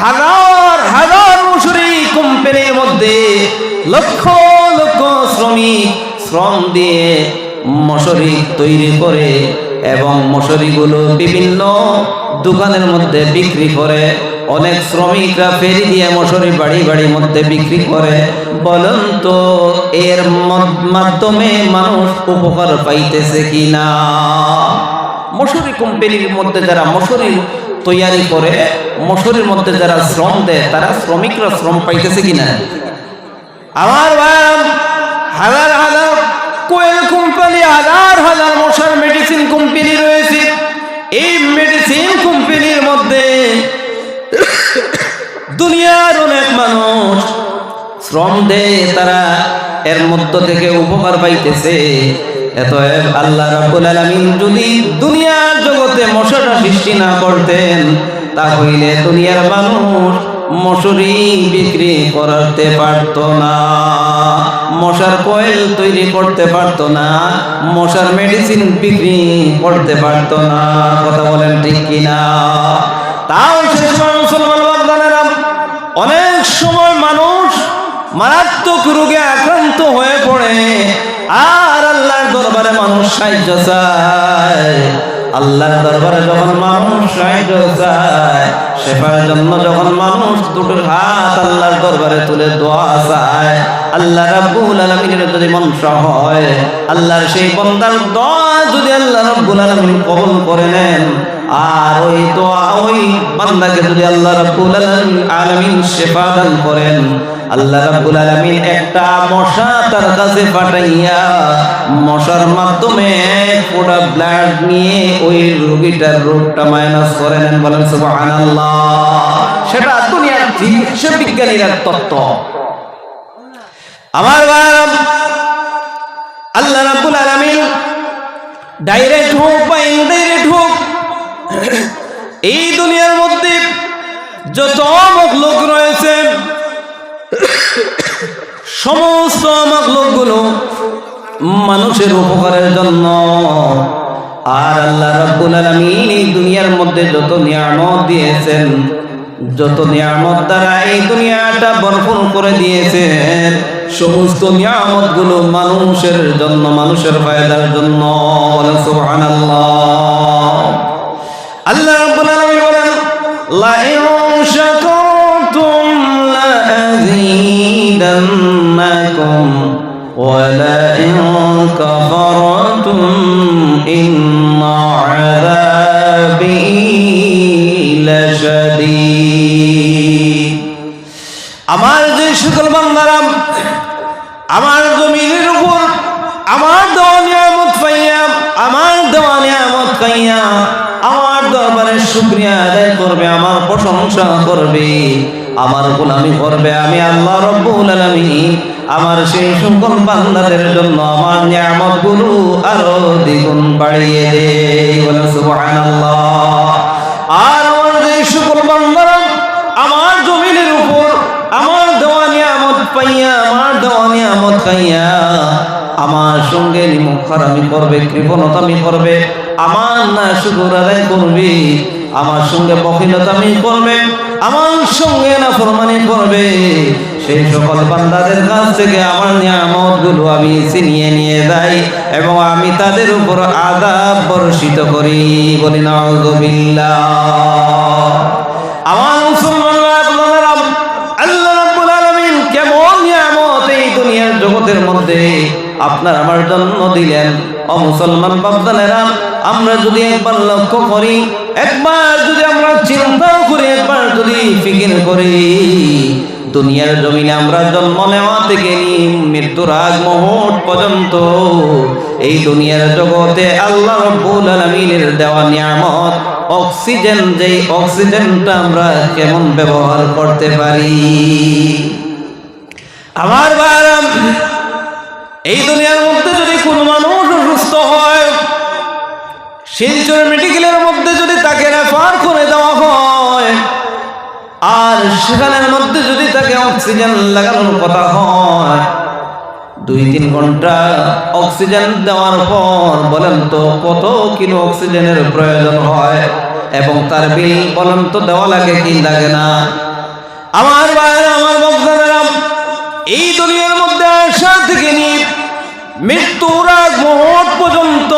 হাজার হাজার মশারি কোম্পানির মধ্যে লক্ষ লক্ষ শ্রমিক শ্রম দিয়ে মশারি তৈরি করে এবং মশারিগুলো বিভিন্ন দোকানের মধ্যে বিক্রি করে। অনেক শ্রমিকরা ফেরি দিয়ে মশারি বাড়ি বাড়ির মধ্যে বিক্রি করে। বলেন তো এর মাধ্যমে মানুষ উপকার পাইতেছে কিনা? মশারি কোম্পানির মধ্যে যারা মশারি তৈরি করে, মশারির মধ্যে যারা শ্রম দেয়, তারা শ্রমিকরা শ্রম পাইতেছে কিনা? আমার হাজার হাজার কোয়েল কোম্পানি, হাজার হাজার মশার মেডিসিন কোম্পানি রয়েছে। এই মেডিসিন কোম্পানির মধ্যে দুনিয়ার অনেক মানুষ শ্রম দেয়, তারা এর মধ্য থেকে উপকার পাইতেছে। এতএব আল্লাহ রাব্বুল আলামিন যদি দুনিয়ার জগতে মশাটা সৃষ্টি না করতেন, তাহলে দুনিয়ার মানুষ মশারি বিক্রি করতে পারত না, মশার কয়েল তৈরি করতে পারত না, মশার মেডিসিন বিক্রি করতে পারত না। কথা বলেন ঠিক কিনা? তাও সে সময় মুসলমান বান্দারা অনেক সময় মানুষ মারাত্মক রোগে আক্রান্ত হয়ে পড়ে, আর আল্লাহর দরবারে মানুষ সাহায্য চায়। আল্লাহর দরবারে যখন মানুষ সাহায্য চায়, শেফার জন্য যখন মানুষ দুটোর হাত আল্লাহর দরবারে তুলে দোয়া চায়, আল্লাহ রাব্বুল আলামিনের যদি মনসা হয়, আল্লাহর সেই বান্দার দোয়া যদি আল্লাহ রাব্বুল আলামিন কবুল করে নেন, আর ওই দোয়া ওই বান্দাকে যদি আল্লাহ রাব্বুল আলামিন শেফা দান করেন, আল্লাহ রাব্বুল আলামিন একটা মশা তার কাছে পাঠাইয়া মশার মাধ্যমে পুরো ব্লাড নিয়ে ওই রোগীটার রোগটা মাইনাস করে নেন। বলেন সুবহানাল্লাহ। সেটা দুনিয়ার চিকিৎসা বিজ্ঞানীরা তত্ত্ব। আমার আল্লাহ রাব্বুল আলামিন ডাইরেক্ট হোক বা ইনডাইরেক্ট হোক, এই দুনিয়ার মধ্যে যত মাখলুক রয়েছে সমস্ত মাখলুকগুলো মানুষের উপকারের জন্য। আর আল্লাহ রাব্বুল আলামিন এই দুনিয়ার মধ্যে যত নিয়ামত দিয়েছেন, যত নিয়ামত দ্বারা এই দুনিয়াটা ভরপুর করে দিয়েছেন, সমস্ত নিয়ামতগুলো মানুষের জন্য, মানুষের ফায়দার জন্য। সুবহানাল্লাহ। আল্লাহ রাব্বুল আলামিন বলেন, লা ইন শাকারতুম লা আযীদান্নাকুম ওয়া লা ইন কাফারতুম ইন্না আযাবি লাশাদীদ। আমার যে সকল বান্দারা আমার জমিনের উপর আমার দেওয়া নিয়ামত পাইয়া, আমার দেওয়া নিয়ামত পাইয়া আমার দরবারে শুকরিয়া আদায় করবে, আমার প্রশংসা করবে, আমার গোলামি করবে, আমি আল্লাহ রাব্বুল আলামিন আমার সেই সকল বান্দাদের জন্য আমার নিয়ামতগুলো আরো দ্বিগুণ বাড়িয়ে দেই। বলেন সুবহানাল্লাহ। আর আমার যে সকল বান্দারা আমার জমিনের উপর আমার দেওয়া নিয়ামত পাইয়া, আমার দেওয়া নিয়ামত খাইয়া আমার সঙ্গে নিমুখারামি করবে, কৃপণতামি করবে, আমার না শুকর আদায় করবে, আমার সঙ্গে বখিলতামি করবে, আমার সঙ্গে না ফরমানি করবে, সেই সকল বান্দাদের কাছ থেকে আমার নিয়ামতগুলো আমি ছিনিয়ে নিয়ে যাই এবং আমি তাদের উপর আযাব বর্ষিত করি। বলি নাউযুবিল্লাহ। আমার মুসলমান বান্দারা, আল্লাহ রাব্বুল আলামিন কেমন নিয়ামত এই দুনিয়ার জগতের মধ্যে আপনার আমার জন্য দিলেন। ও মুসলমান বান্দারা, আমরা যদি একবার লক্ষ্য করি, একবার যদি আমরা চিন্তা করি, একবার যদি ফিকির করি, দুনিয়ার জমিনে আমরা জন্ম নেওয়া থেকে মৃত্যুর আগ মুহূর্ত পর্যন্ত এই দুনিয়ার জগতে আল্লাহ রাব্বুল আলামিনের দেওয়া নিয়ামত অক্সিজেন, যেই অক্সিজেনটা আমরা কেমন ব্যবহার করতে পারি। আমার ভাইরা, এই দুনিয়ার মধ্যে যদি কোনো মানুষ অসুস্থ হয়, শিলচর মেডিকেলের মধ্যে যদি তাকে রেফার করে দেওয়া হয়, আর সেখানের মধ্যে যদি তাকে অক্সিজেন লাগানোর কথা হয়, 2-3 ঘন্টা অক্সিজেন দেওয়ার পর বলেন তো কত কিলো অক্সিজেনের প্রয়োজন হয় এবং তার বিল বলেন তো দেওয়া লাগে কি লাগে না? আমার ভাইয়েরা, আমার বন্ধুরা, এই দুনিয়ার মধ্যে আসা থেকে নিয়ে মৃত্যুর আগ মুহূর্ত পর্যন্ত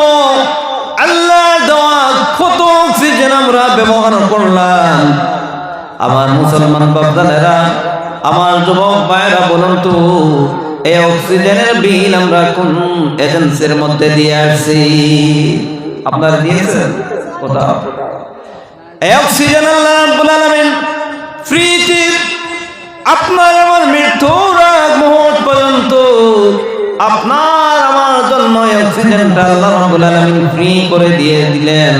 আল্লাহ দেওয়া কত অক্সিজেন আমরা ব্যবহার করলাম। আমার মুসলমান বাপদানেরা, আমার যুবক ভাইয়েরা, বলুন তো এই অক্সিজেনের বিল আমরা কোন এজেন্সির মধ্যে দিয়ে আসছি? আপনারা দিয়েছেন কোথাও? এই অক্সিজেন আল্লাহ রাব্বুল আলামিন ফ্রিতে আপনার আমার মৃত্যুর আগ মুহূর্ত পর্যন্ত আপনার আমার জন্য অক্সিজেনটা আল্লাহ রাব্বুল আলামিন ফ্রি করে দিয়ে দিলেন।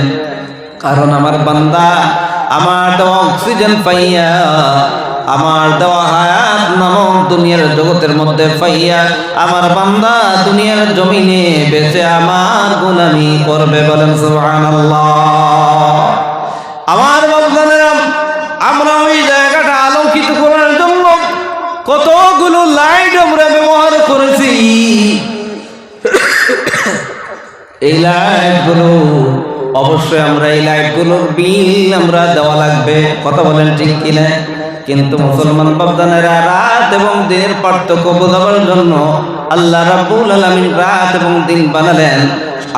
কারণ আমার বান্দা আমার দেওয়া অক্সিজেন পাইয়া, আমার দেওয়া হায়াত নামক দুনিয়ার জগতের মধ্যে পাইয়া আমার বান্দা দুনিয়ার জমিনে বেঁচে আমার গোলামি করবে। বলেন সুবহানাল্লাহ। আমার বান্দারা, আমরা ওই জায়গাটা আলোকিত করার জন্য কতগুলো লাইট আমরা ব্যবহার করেছি। এই লাইটগুলো অবশ্যই আমরা এই লাইটগুলোর বিল আমরা দেওয়া লাগবে। কথা বলেন ঠিক কিনা? কিন্তু মুসলমান বাপদানেরা, রাত এবং দিনের পার্থক্য বোঝাবার জন্য আল্লাহ রাব্বুল আলামিন রাত এবং দিন বানালেন।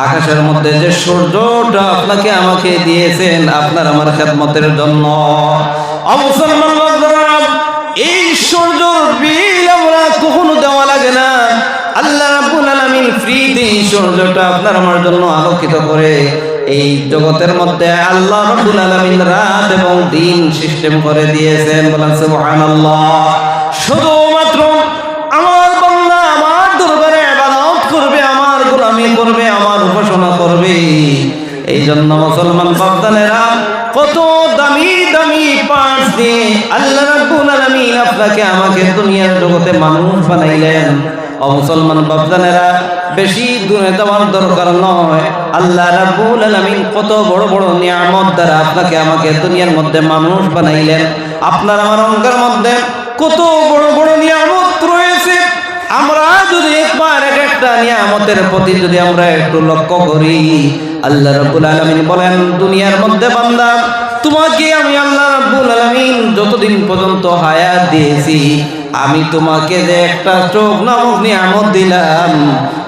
আকাশের মধ্যে যে সূর্যটা আপনাকে আমাকে দিয়েছেন আপনার আমার খেদমতের জন্য। মুসলমান বাপদানেরা, এই সূর্যের বিল আমরা কখনো দেওয়া লাগে না। আল্লাহ রাব্বুল আলামিন ফ্রিতে এই সূর্যটা আপনার আমার জন্য আলোকিত করে এই জগতের মধ্যে আল্লাহ রাব্বুল আলামিন রাত এবং দিন সিস্টেম করে দিয়েছেন। বলেন সুবহানাল্লাহ। শুধুমাত্র আমার বান্দা আমার দরবারে ইবাদত করবে, আমার গোলামি করবে, আমার উপাসনা করবে। এই জন্য মুসলমান বাপদানেরা, কত দামি দামি পার্টস দিয়ে আল্লাহ রাব্বুল আলামিন আপনাকে আমাকে দুনিয়ার জগতে মানুষ বানাইলেন। মুসলমান বাপদানেরা, বেশি দূরে যাওয়ার দরকার নয়। আল্লাহ রাব্বুল আলামিন কত বড় বড় নিয়ামত দ্বারা আপনাকে আমাকে দুনিয়ার মধ্যে মানুষ বানাইলেন। আপনার আমার অঙ্গের মধ্যে কত বড় বড় নিয়ামত রয়েছে। আমরা যদি একবার এক একটা নিয়ামতের প্রতি যদি আমরা একটু লক্ষ্য করি, আল্লাহ রাব্বুল আলামিন বলেন, দুনিয়ার মধ্যে বান্দা তোমাকে আমি আল্লাহ রাব্বুল আলামিন যতদিন পর্যন্ত হায়াত দিয়েছি, আমি তোমাকে যে একটা চোখ নামক নিয়ামত দিলাম,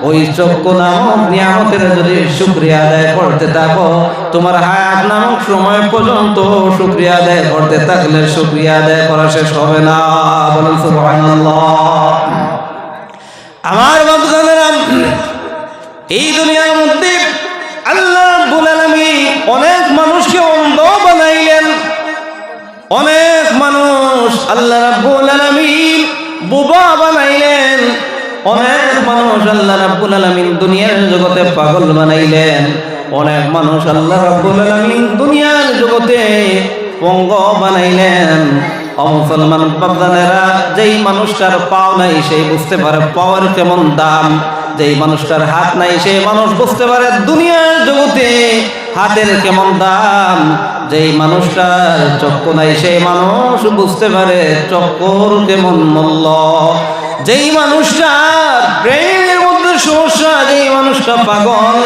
ওই চক্ষু নামক নিয়ামতের যদি শুকরিয়া আদায় করতে থাকো, তোমার হায়াত নামক সময় পর্যন্ত শুকরিয়া আদায় করতে থাকলে শুকরিয়া আদায় করা শেষ হবে না। বলেন সুবহানাল্লাহ। আমার বান্দা, এই দুনিয়ার মধ্যে আল্লাহ রাব্বুল আলামিন অনেক মানুষকে অন্ধ বানাইলেন, অনেক মানুষ আল্লাহ রাব্বুল আলামিন বোবা বানাইলেন, অনেক মানুষ আল্লাহ রাব্বুল আলামিন দুনিয়ার জগতে পাগল বানাইলেন, অনেক মানুষ আল্লাহ রাব্বুল আলামিন দুনিয়ার জগতে পঙ্গ বানাইলেন। মুসলমান বাপদানেরা, যেই মানুষটার পাও নাই সেই বুঝতে পারে পাওয়ার কেমন দাম। যেই মানুষটার হাত নাই সেই মানুষ বুঝতে পারে দুনিয়ার জগতে হাতের কেমন দাম। যেই মানুষটার চক্ষু নাই সেই মানুষ বুঝতে পারে চক্ষুর কেমন মূল্য। যেই মানুষটার ব্রেনের মধ্যে সমস্যা, যেই মানুষটা পাগল,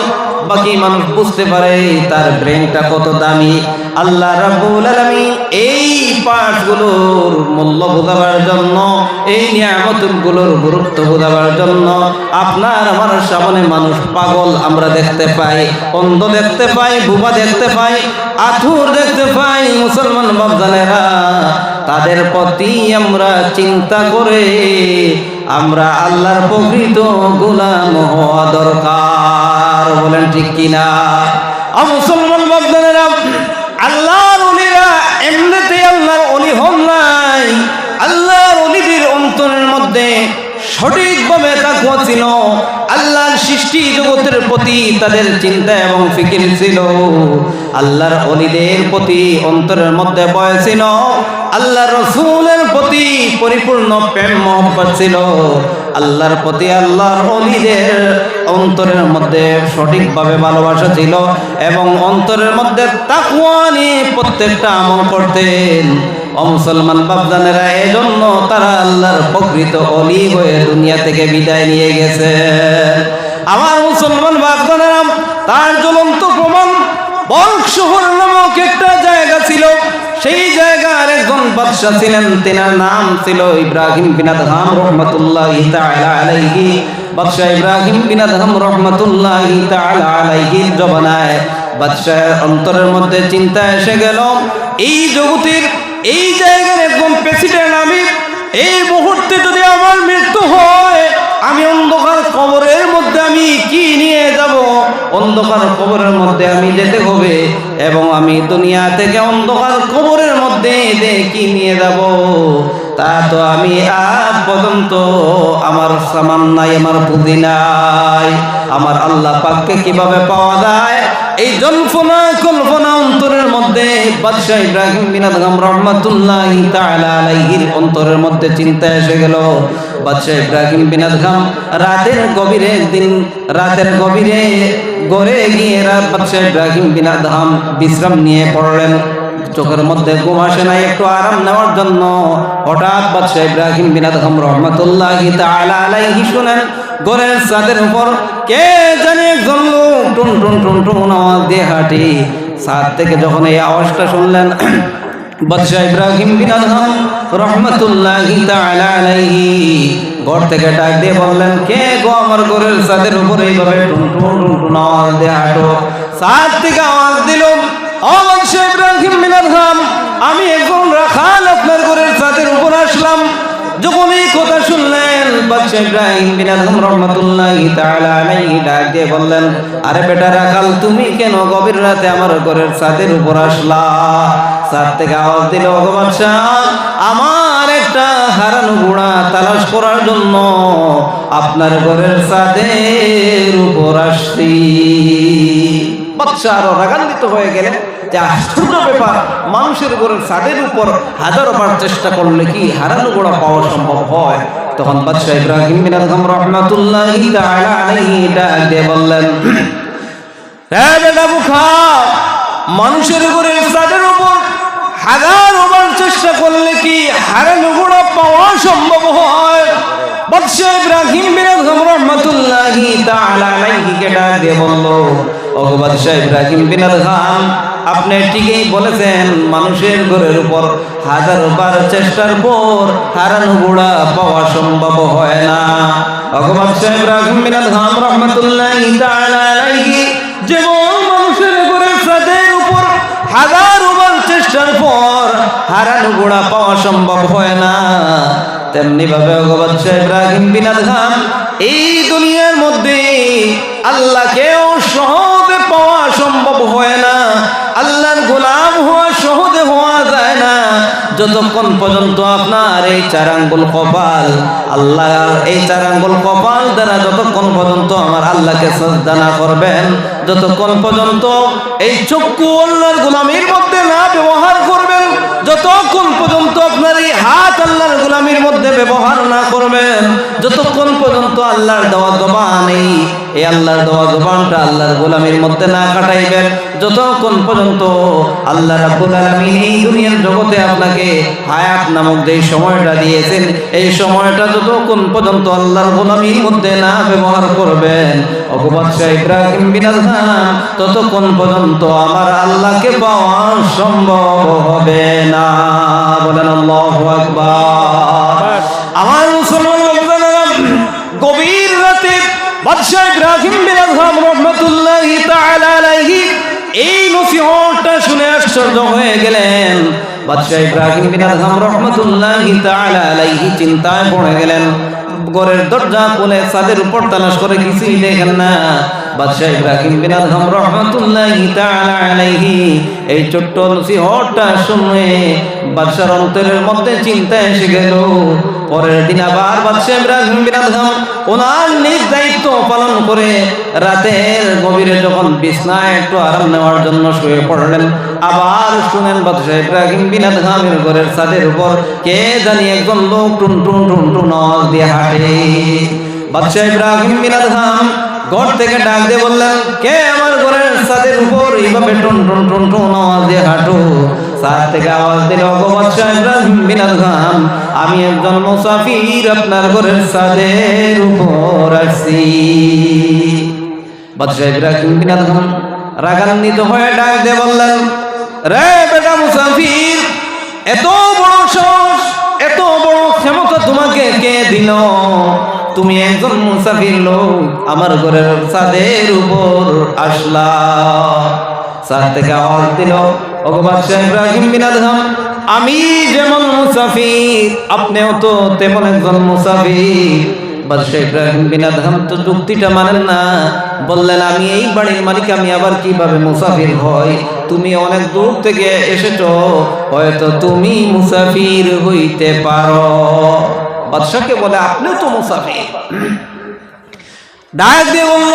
বাকি মানুষ বুঝতে পারে তার ব্রেনটা কত দামি। আল্লাহ রাব্বুল আলামিন এই পার্টগুলোর মূল্য বোঝাবার জন্য, এই নিয়ামতগুলোর গুরুত্ব বোঝাবার জন্য আপনার আমার সামনে মানুষ পাগল আমরা দেখতে পাই, অন্ধ দেখতে পাই, বোবা দেখতে পাই, আথুর দেখতে পাই। মুসলমান বাপজানেরা, তাদের প্রতি আমরা চিন্তা করে আমরা আল্লাহর প্রকৃত গোলাম হওয়া দরকার। বলেন ঠিক কিনা? মুসলমান বাপজানেরা, আল্লাহর ওলিরা এমনিতে আল্লাহর ওলি হন নাই। আল্লাহর ওলিদের অন্তরের মধ্যে সঠিকভাবে তাকওয়া ছিল, আল্লাহর সৃষ্টি জগতের প্রতি তাদের চিন্তা এবং ফিকির ছিল, আল্লাহর ওলিদের প্রতি অন্তরের মধ্যে ভয় ছিল, আল্লাহর রাসূলের প্রতি পরিপূর্ণ প্রেম মহব্বত ছিল, আল্লাহর প্রতি আল্লাহর ওলিদের অন্তরের মধ্যে সঠিকভাবে ভালোবাসা ছিল এবং অন্তরের মধ্যে তাকওয়া নিয়ে প্রত্যেকটা আমল করতেন। মুসলমান বাপজানেরা, এজন্য তারা আল্লাহর প্রকৃত ওলি হয়ে দুনিয়া থেকে বিদায় নিয়ে গেছে। আমার মুসলমান বাপজানেরা, তার জ্বলন্ত প্রমাণ বলক শহর নামক একটা জায়গা ছিল। সেই জায়গার একজন বাদশা ছিলেন, তেনার নাম ছিল ইব্রাহিম বিন আদহাম রহমাতুল্লাহি তাআলা আলাইহি। বাদশা ইব্রাহিম বিন আদহাম রহমাতুল্লাহি তাআলা আলাইহির জবানায় বাদশার অন্তরের মধ্যে চিন্তা এসে গেল, এই জগতের এই জায়গার একজন প্রেসিডেন্ট আমি, এই মুহূর্তে যদি আমার মৃত্যু হয়, আমি অন্ধকার কবরের মধ্যে আমি কি নিয়ে যাব? অন্ধকার কবরের মধ্যে আমি যেতে হবে, এবং আমি দুনিয়া থেকে অন্ধকার কবরের মধ্যে কি নিয়ে যাব? তা তো আমি আজ পর্যন্ত আমার সামান নাই, আমার পুঁজি নাই। আমার আল্লাহ পাককে কিভাবে পাওয়া যায়? এই জল্পনা কল্পনা অন্তরের মধ্যে বাদশা ইব্রাহিম বিন আদহাম রহমাতুল্লাহি তাআলা আলাইহির অন্তরের মধ্যে চিন্তা এসে গেল। বাদশা ইব্রাহিম বিন আদহাম রাতের গভীরে, একদিন রাতের গভীরে গড়ে গিয়ে বাদশা ইব্রাহিম বিন আদহাম বিশ্রাম নিয়ে পড়লেন। চোখের মধ্যে ঘুম আসে নাই, একটু আরাম নেওয়ার জন্য হঠাৎ বাদশা ইব্রাহিম বিন আদহাম রহমাতুল্লাহি তাআলা আলাইহি শুনেন ঘরের ছাদের উপর কে জানে একজন লোক টুন টুন টুন টুন আওয়াজ দিয়ে হাঁটি। ছাদ থেকে যখন এই আওয়াজটা শুনলেন, বাদশা ইব্রাহিম বিন আদহাম রহমাতুল্লাহি তাআলা আলাইহি ঘর থেকে ডাক দিয়ে বললেন, কে গো আমার ঘরের ছাদের উপর এইভাবে টুন টুন টুন টুন আওয়াজ দিয়ে হাঁটো? ছাদ থেকে আওয়াজ দিল, ও বাদশা ইব্রাহিম বিন আদহাম, আমি একজন রাখাল আপনার ঘরের ছাদের উপর আসলাম। যখন এই কথা শুনলেন, বাদশা ইব্রাহিম বিন আদহাম রহমাতুল্লাহি তাআলা আলাইহি ডাক দিয়ে বললেন, আরে বেটা রাখাল, তুমি কেন গভীর রাতে আমার ঘরের ছাদের উপর আসলা? ছাদ থেকে আওয়াজ দিল, ও বাদশা, আমার একটা হারানো ঘোড়া তালাশ করার জন্য আপনার ঘরের ছাদের উপর আসছি। বাদশা আরো রাগান্বিত হয়ে গেলেন যে আশ্চর্য ব্যাপার, মানুষের ঘরের ছাদের উপর হাজারো বার চেষ্টা করলে কি হারানো ঘোড়া পাওয়া সম্ভব হয়? তখন বাদশা ইব্রাহিম বিন আদহাম রহমাতুল্লাহি তাআলা আলাইহি ডাক দিয়ে বললেন, হে বেটা বুখা, মানুষের ঘরের ছাদের উপর হাজারো বার চেষ্টা করলে কি হারানো ঘোড়া পাওয়া সম্ভব হয়? বাদশা ইব্রাহিম বিন আদহাম রহমাতুল্লাহি তাআলা আলাইহি কে ডাক দিয়ে বলল, ও বাদশা ইব্রাহিম বিন আদহাম, আপনি ঠিকই বলেছেন, মানুষের ঘরের উপর হাজারো বার চেষ্টার পর হারানো ঘোড়া পাওয়া সম্ভব হয় না। ও বাদশা ইব্রাহিম বিন আদহাম রহমাতুল্লাহি তাআলা আলাইহি যেমন মানুষের ঘরের ছাদের উপর হাজারো বার চেষ্টার পর হারানো ঘোড়া পাওয়া সম্ভব হয় না, তেমনি ভাবে বাদশা ইব্রাহিম বিন আদহাম এই দুনিয়ার মধ্যে আল্লাহকেও সহজে পাওয়া সম্ভব হয় না, আল্লাহর গোলাম হওয়া সহজে হওয়া যায় না, যতক্ষণ পর্যন্ত আপনার এই চার আঙ্গুল কপাল, আল্লাহর এই চার আঙ্গুল কপাল দ্বারা যতক্ষণ পর্যন্ত আমার আল্লাহকে সাজদা না করবেন, যতক্ষণ পর্যন্ত এই চক্ষু আল্লাহর গোলামির মধ্যে না ব্যবহার করবেন, যতক্ষণ পর্যন্ত আপনার এই হাত আল্লাহর গোলামির মধ্যে ব্যবহার না করবেন, যতক্ষণ পর্যন্ত আল্লাহর দেওয়া জবান এই আল্লাহর দেওয়া জবানটা আল্লাহর গোলামির মধ্যে না কাটাইবেন, যতক্ষণ পর্যন্ত আল্লাহ রাব্বুল আলামিন এই দুনিয়ার জগতে আপনাকে হায়াত নামক যে সময়টা দিয়েছেন, এই সময়টা যতক্ষণ পর্যন্ত আল্লাহর গোলামির মধ্যে না ব্যবহার করবেন, ও বাদশা ইব্রাহিম বিন আদহাম, ততক্ষণ পর্যন্ত আমার আল্লাহকে পাওয়া সম্ভব হবে না। বলেন আল্লাহু আকবার। আমার মুসলমান, গভীর রাতে বাদশা ইব্রাহিম বিন আদহাম রহমাতুল্লাহি তাআলা আলাইহি এই নসিহতটা শুনে আশ্চর্য হয়ে গেলেন। বাদশা ইব্রাহিম বিন আদহাম রহমাতুল্লাহি তাআলা আলাইহি চিন্তায় পড়ে গেলেন। ঘরের দরজা খুলে ছাদের উপর তালাশ করে কিছুই দেখেন না। বাদশা ইব্রাহিম বিন আদহাম রহমাতুল্লাহি তাআলা আলাইহি এই ছোট্ট নসিহতটা শুনে বাদশার অন্তরের মধ্যে চিন্তা এসে গেল। পরের দিন আবার বাদশা ইব্রাহিম বিন আদহাম ওনার নিজ দায়িত্ব পালন করে রাতের গভীরে যখন বিছনায় একটু আরাম নেওয়ার জন্য শুয়ে পড়লেন, আবার শুনেন বাদশা ইব্রাহিম বিন আদহামের ঘরের ছাদের উপর কে জানি একজন লোক টুন টুন টুন টুন আওয়াজ দিয়ে হাঁটে। বাদশা ইব্রাহিম বিন আদহাম ঘর থেকে ডাক দিয়ে বললেন, কে আমার ঘরের ছাদের উপর এইভাবে টুন টুন টুন টুন আওয়াজ দিয়ে হাঁটো? ছাদ থেকে আওয়াজ দিল, ওগো বাদশা ইব্রাহিম বিন আদহাম, আমি একজন মুসাফির আপনার ঘরের ছাদের উপর আসছি। বাদশা ইব্রাহিম বিন আদহাম রাগান্বিত হয়ে ডাক দিয়ে বললেন, রে বেটা মুসাফির, এত বড় সাহস, এত বড় ক্ষমতা তোমাকে কে দিল? তুমি একজন মুসাফির লোক আমার ঘরের ছাদের উপর আসলা। ছাদ থেকে আওয়াজ দিল, ওগো বাদশা ইব্রাহিম বিন আদহাম, আমি যেমন মুসাফির আপনিও তো তেমন একজন মুসাফির। বাদশা ইব্রাহিম বিন আদহাম তো যুক্তিটা মানেন না, বললেন আমি এই বাড়ির মালিক, আমি আবার কিভাবে মুসাফির হই? তুমি অনেক দূর থেকে এসেছো, হয়তো তুমি মুসাফির হইতে পারো। বাদশাকে বলে আপনিও তো মুসাফির। ডাক দিয়ে বলল,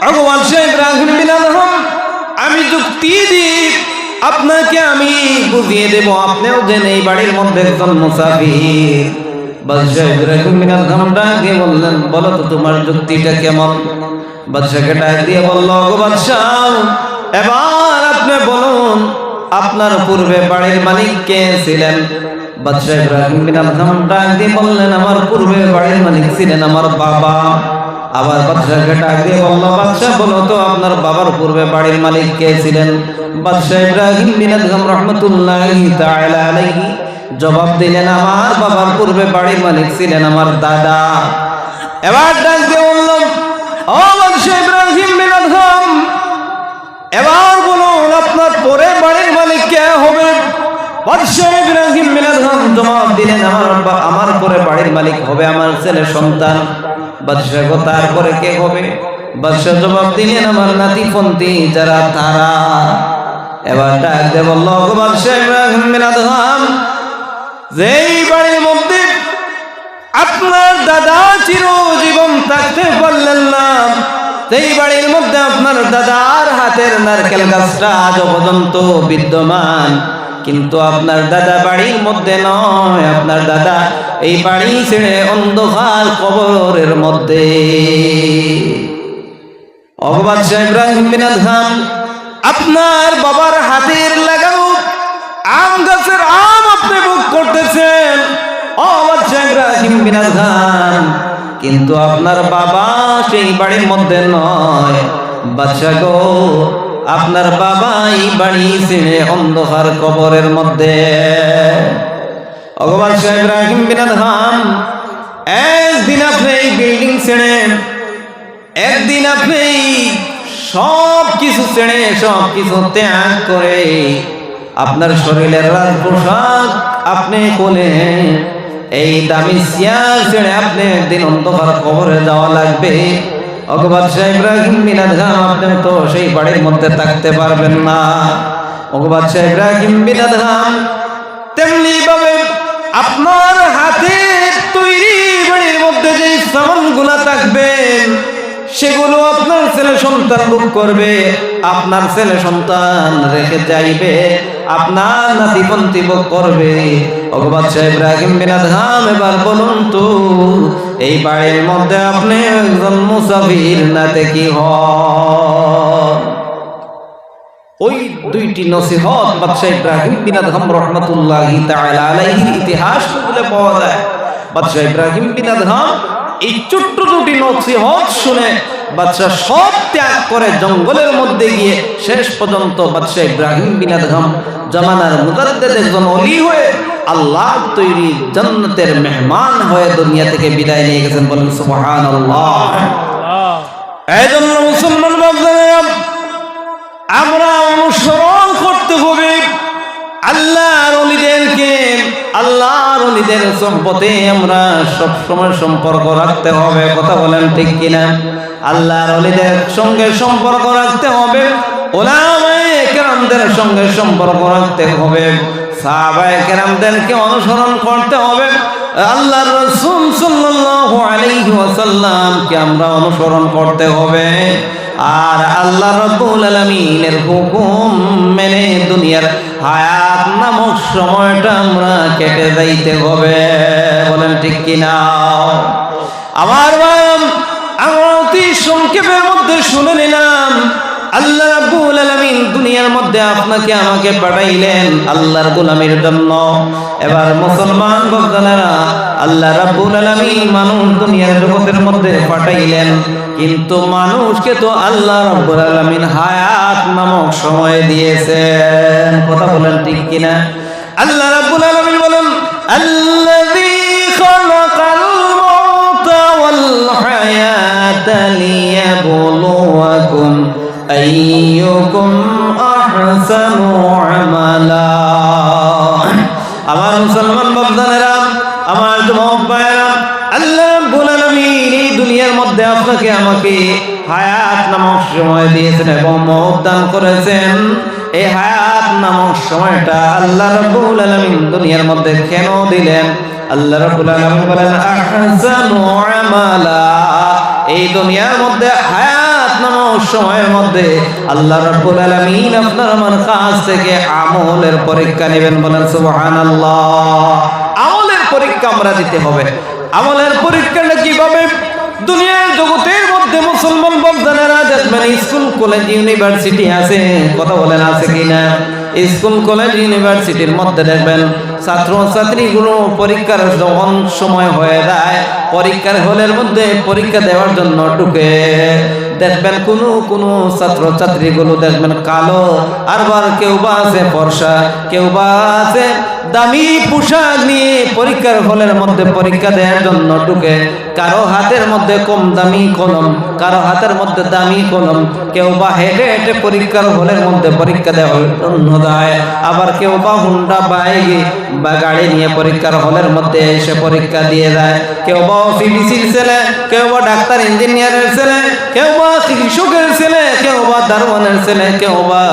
ওগো বাদশা ইব্রাহিম বিন আদহাম, আমি যুক্তি দিই আপনাকে, আমি বুঝিয়ে দেব, আপনিও যেন এই বাড়ির মধ্যে একজন মুসাফির। বাদশা ইব্রাহিম বিন আদহাম ডাক দিয়ে বললেন, বলো তো তোমার যুক্তিটা কেমন? বাদশাকে ডাক দিয়ে বলল, ওগো বাদশা, এবার আপনি বলুন আপনার পূর্বে বাড়ির মালিক কে ছিলেন? বাদশা ইব্রাহিম বিন আদহাম ডাক দিয়ে বললেন, আমার পূর্বে বাড়ির মালিক ছিলেন আমার বাবা। আবার বাদশাকে ডাক দিয়ে বলল, বাদশা বলো তো আপনার বাবার পূর্বে বাড়ির মালিক কে ছিলেন? বাদশা ইব্রাহিম বিন আদহাম রাহমাতুল্লাহি তাআলা আলাইহি জবাব দিলেন, আমার বাবার পূর্বে বাড়ির মালিক ছিলেন আমার দাদা। এবার ডাক দিয়ে বলল, ও বাদশা ইব্রাহিম বিন আদহাম, এবার বলুন আপনার পরে বাড়ির মালিক কে হবে? বাদশা ইব্রাহিম বিন আদহাম জবাব দিলেন, আমার পরে বাড়ির মালিক হবে আমার ছেলে সন্তান। বাদশা গো তারপরে কে হবে? বাদশা জবাব দিলেন, আমার নাতিপন্থী যারা তারা। এবার ডাক দিয়ে বলল, গো বাদশা ইব্রাহিম বিন আদহাম, যেই বাড়ির মধ্যে আপনার দাদা চিরজীবন থাকতে পারলেন না, সেই বাড়ির মধ্যে আপনার দাদার হাতের নারকেল গাছটা আজ পর্যন্ত বিদ্যমান, কিন্তু আপনার দাদা বাড়ির মধ্যে নয়, আপনার দাদা এই বাড়ি ছেড়ে অন্ধকার কবরের মধ্যে। ওগো বাদশা ইব্রাহিম বিন আদহাম, আপনার বাবার হাতের লাগানো আম গাছের আম আপনি ভোগ করতেছেন। ও বাদশা ইব্রাহিম বিন আদহাম, কিন্তু আপনার বাবা সেই বাড়ির মধ্যে নয়। বাদশা গো, আপনার বাবা এই বাড়ি ছেড়ে অন্ধকার কবরের মধ্যে। ওগো বাদশা ইব্রাহিম বিন আদহাম, একদিন আপনি এই বিল্ডিং ছেড়ে, একদিন আপনি সব কিছু ছেড়ে, সব কিছু ত্যাগ করে আপনার শরীরের রাজ পোশাক আপনি কোলে, এই দামি চেয়ার ছেড়ে আপনি একদিন অন্ধকার কবরে যাওয়া লাগবে। ওগো বাদশা ইব্রাহিম বিন আদহাম, আপনি তো সেই বাড়ির মধ্যে থাকতে পারবেন না। ওগো বাদশা ইব্রাহিম বিন আদহাম, তেমনি ভাবে আপনার হাতে তৈরি বাড়ির মধ্যে যে সামানগুলা থাকবে, সেগুলো আপনার ছেলে সন্তান ভোগ করবে, আপনার ছেলে সন্তান রেখে যাইবে, আপনার নাতিপন্থী ভোগ করবে। ওগো বাদশা ইব্রাহিম বিন আদহাম, এবার বলুন তো এই বাড়ির মধ্যে আপনি একজন মুসাফির নাতে কি হন? ওই দুইটি নসিহত বাদশা ইব্রাহিম বিন আদহাম রাহমাতুল্লাহি তাআলা আলাইহির ইতিহাস বলে পাওয়া যায়। বাদশা ইব্রাহিম বিন আদহাম এই ছোট্ট দুটি নসিহত শুনে বাদশা সব ত্যাগ করে জঙ্গলের মধ্যে গিয়ে শেষ পর্যন্ত বাদশা ইব্রাহিম বিন আদহাম জামানার মুজাদ্দিদ একজন ওলি হয়ে আল্লাহ তৈরি জান্নাতের মেহমান হয়ে দুনিয়া থেকে বিদায় নিয়ে গেছেন। বলেন সুবহানাল্লাহ। এইজন্য মুসলমান বান্দা, আমরা অনুসরণ করতে হবে আল্লাহর ওলিদেরকে। আল্লাহর ওলিদের সম্পর্কে আমরা সবসময় সম্পর্ক রাখতে হবে। কথা বলেন ঠিক কিনা? আল্লাহর ওলিদের সঙ্গে সম্পর্ক রাখতে হবে, উলামায়ে কেরামদের সঙ্গে সম্পর্ক রাখতে হবে, সাহাবায়ে কেরামদেরকে অনুসরণ করতে হবে, আল্লাহর রাসূল সাল্লাল্লাহু আলাইহি ওয়াসাল্লামকে আমরা অনুসরণ করতে হবে। আর আল্লাহ রাব্বুল আলামিনের হুকুম মেনে দুনিয়ার হায়াত নামক সময়টা আমরা কেটে যাইতে হবে। বলেন ঠিক কিনা? আমার ভাই, আমরা অতি সংক্ষেপের মধ্যে শুনে নিলাম আল্লাহ রাব্বুল আলামিন দুনিয়ার মধ্যে আপনাকে আমাকে পাঠাইলেন আল্লাহর গোলামির জন্য। এবার মুসলমান বান্দারা, আল্লাহ রাব্বুল আলামিন মানুষ দুনিয়ার জগতের মধ্যে পাঠাইলেন, কিন্তু মানুষকে তো আল্লাহ রাব্বুল আলামিন হায়াত নামক সময় দিয়েছেন। কথা বলেন ঠিক কিনা? আল্লাহ রাব্বুল আলামিন বলেন আল্লাযী খালাকাল মাউতা ওয়াল হায়াতা লিয়াবলুয়াকুম আইয়ুকুম আহসানু আমালা। আমার মুসলমান বান্দারা, আমার যুবক ভাইরা, আল্লাহ রাব্বুল আলামিন এই দুনিয়ার মধ্যে আপনাকে আমাকে হায়াত নামক সময় দিয়েছেন এবং মওত দান করেছেন। এই হায়াত নামক সময়টা আল্লাহ রাব্বুল আলামিন দুনিয়ার মধ্যে কেন দিলেন? আল্লাহ রাব্বুল আলামিন বলেন আহসানু আমালা। এই দুনিয়ার মধ্যে হায়াত নামক সময়ের মধ্যে আল্লাহ রাব্বুল আলামিন আপনার আমার কাছ থেকে আমলের পরীক্ষা নেবেন। বলেন সুবহানাল্লাহ। আমলের পরীক্ষা আমরা দিতে হবে। আমলের পরীক্ষাটা কিভাবে? দুনিয়ার জগতের মধ্যে মুসলমান বান্দারা দেখবেন স্কুল কলেজ ইউনিভার্সিটি আছে, কথা বলেন আছে কিনা? স্কুল কলেজ ইউনিভার্সিটির মধ্যে দেখবেন ছাত্র ছাত্রীগুলো পরীক্ষার যখন সময় হয়ে যায়, পরীক্ষার হলের মধ্যে পরীক্ষা দেওয়ার জন্য ঢুকে, দেখবেন কোনো ছাত্র ছাত্রীগুলো দেখবেন কালো, আরবার কেউ বা আছে ফর্সা, কেউ বা আছে দামি পোশাক নিয়ে পরীক্ষার হলের মধ্যে পরীক্ষা দেওয়ার জন্য ঢুকে। কারো হাতের মধ্যে কম দামি কলম, কারো হাতের মধ্যে দামি কলম, কেউ বা হেঁটে হেঁটে পরীক্ষার হলের মধ্যে পরীক্ষা দেওয়ার জন্য যায়, আবার কেউ বা হুন্ডা বাইক বা গাড়ি নিয়ে পরীক্ষার হলের মধ্যে এসে পরীক্ষা দিয়ে যায়। কেউ বা ওসিডিসির ছেলে, কেউ বা ডাক্তার ইঞ্জিনিয়ারের ছেলে, কেউ বা কৃষকের ছেলে, কেউ বা দারোয়ানের ছেলে, কেউ বা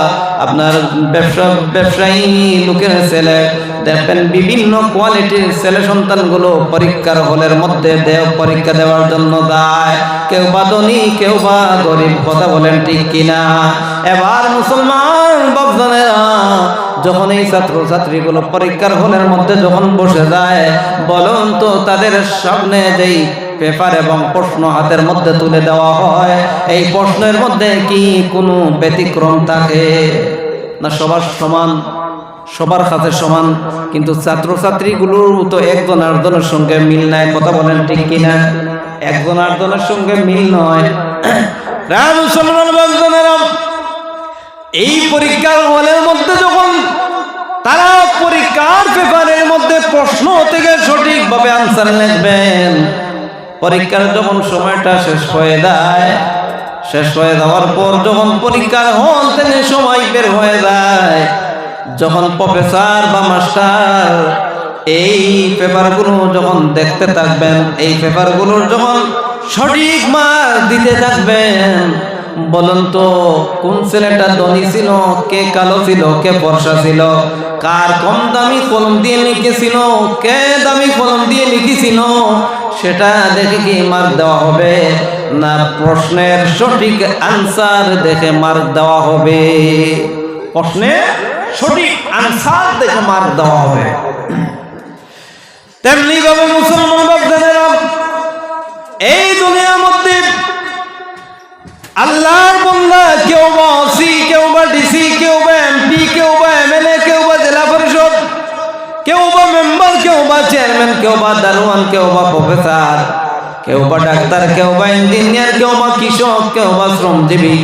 আপনার ব্যবসায়ী লোকের ছেলে। দেখবেন বিভিন্ন কোয়ালিটির ছেলে সন্তানগুলো পরীক্ষার হলের মধ্যে পরীক্ষা দেওয়ার জন্য যায়। কেউ বা ধনী, কেউ বা গরিব, কথা বলেন ঠিক কিনা? এবার মুসলমান বাপজানেরা যখন এই ছাত্র ছাত্রীগুলো পরীক্ষার হলের মধ্যে যখন বসে যায়, বলুন তো তাদের সামনে যেই পেপার এবং প্রশ্ন হাতের মধ্যে তুলে দেওয়া হয়, এই প্রশ্নের মধ্যে কি কোনো ব্যতিক্রম থাকে না? সবার সমান, সবার কাছে সমান। কিন্তু ছাত্র ছাত্রীগুলোর তো একজন আরেকজনের সঙ্গে মিল নাই, কথা বলেন ঠিক কিনা? একজন আরেকজনের সঙ্গে মিল নয়। মুসলমান বান্ধবীরা, এই পরীক্ষার হলের মধ্যে যখন তারা পরীক্ষার পেপারের মধ্যে প্রশ্ন থেকে সঠিকভাবে আনসার লিখবেন, পরীক্ষার যখন সময়টা শেষ হয়ে যায়, শেষ হয়ে যাওয়ার পর যখন পরীক্ষার হল থেকে সময় বের হয়ে যায়, যখন প্রফেসর বা মাস্টার এই পেপারগুলো যখন দেখতে থাকবেন, এই পেপারগুলোর যখন সঠিক মার্ক দিতে থাকবেন, বলুন তো কোন ছেলেটা ধনী ছিল, কে কালো ছিল, কে ফর্সা ছিল, কার কম দামি কলম দিয়ে লিখেছিল, কে দামি কলম দিয়ে লিখেছিল, সেটা দেখে কি মার্ক দেওয়া হবে? না প্রশ্নের সঠিক আনসার দেখে মার্ক দেওয়া হবে? প্রশ্নের সঠিক আনসার দেখে মার্ক দেওয়া হবে। তেমনি ভাবে মুসলমান বাপদাদেরা, এই দুনিয়ার মধ্যে আল্লাহর বান্দা কেউ বা ওসি, কেউ বা ডিসি, কেউ বা এমপি, কেউ বা এমএলএ, কেউ বা জেলা পরিষদ, কেউ বা মেম্বার, কেউ বা চেয়ারম্যান, কেউ বা দারোয়ান, কেউ বা প্রফেসর, কেউ বা ডাক্তার, কেউ বা ইঞ্জিনিয়ার, কেউ বা কৃষক, কেউ বা শ্রমজীবী,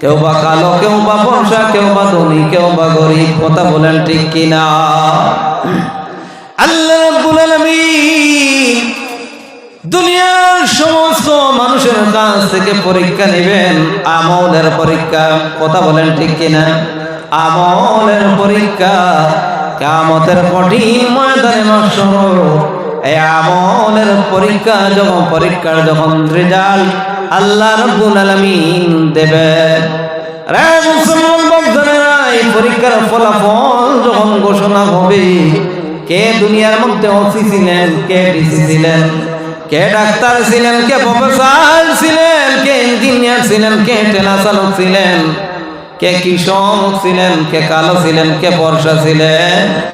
কেউ বা কালো, কেউ বা ফর্সা, কেউ বা ধনী, কেউ বা গরিব, কথা বলেন ঠিক কিনা? আল্লাহ রাব্বুল আলামিন দুনিয়ার সমস্ত মানুষের কাছ থেকে পরীক্ষা নেবেন, আমলের পরীক্ষা, কথা বলেন ঠিক কিনা? আমলের পরীক্ষা কিয়ামতের কঠিন ময়দানে মাহশর, এই আমলের পরীক্ষা যখন পরীক্ষার যখন রেজাল্ট আল্লাহ রাব্বুল আলামিন দেবেন, রে মুসলমান বান্দারা, এই পরীক্ষার ফলাফল যখন ঘোষণা হবে, কে দুনিয়ার মধ্যে ওসি ছিলেন, কে ডিসি ছিলেন, কে ডাক্তার ছিলেন, কে প্রফেসর ছিলেন, কে ইঞ্জিনিয়ার ছিলেন, কে ঠেলা চালক ছিলেন, কে কৃষক ছিলেন, কে কালো ছিলেন, কে ফর্সা ছিলেন,